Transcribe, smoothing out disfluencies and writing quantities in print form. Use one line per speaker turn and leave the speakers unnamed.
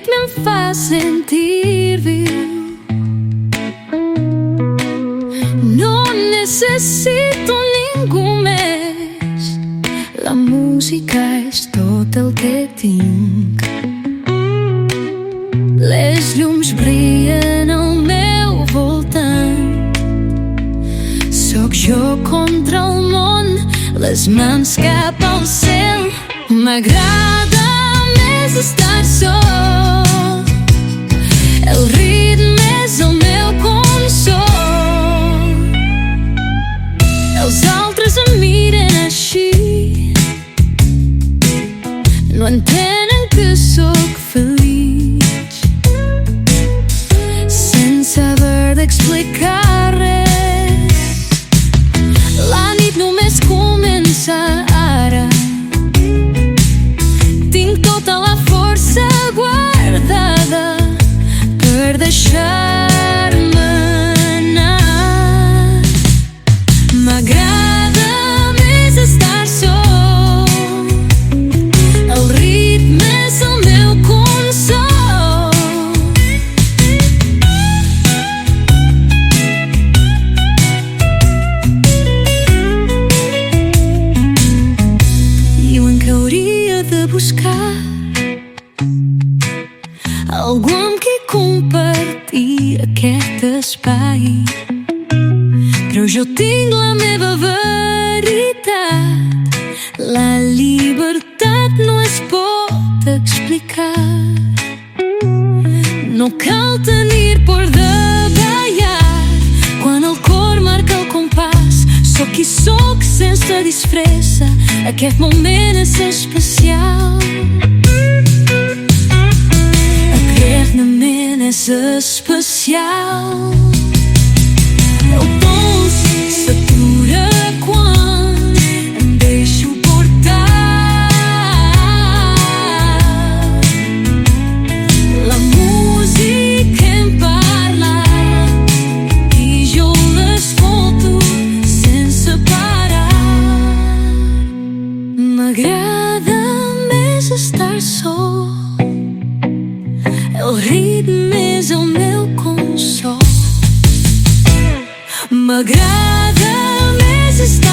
ritmo em faz sentir vivo. Não necessito ninguém mais. A música é todo o que tenho. Les llums brillen al meu voltant. Sóc jo contra el món, les mans cap al cel. M'agrada més estar sol. El ritme és el meu consol. Els altres em miren així, no entenen que sóc feliç, sense haver d'explicar res. La nit només comença ara. Tinc tota la força guardada per deixar-me anar. M'agrada més estar sol. El ritme és el meu consol. Diuen que hauria de buscar algú amb qui compartir aquest espai, però jo tinc la meva veritat. La llibertat no es pot explicar. No cal tenir por de ballar. Quan el cor marca el compàs, sóc qui sóc sense disfressa. Aquest moment és especial. Aquest moment és especial. El pols s'atura quan em deixo portar. La música em parla i jo l'escolto sense parar. M'agrada més estar sol. El ritme és el meu consol. M'agrada més estar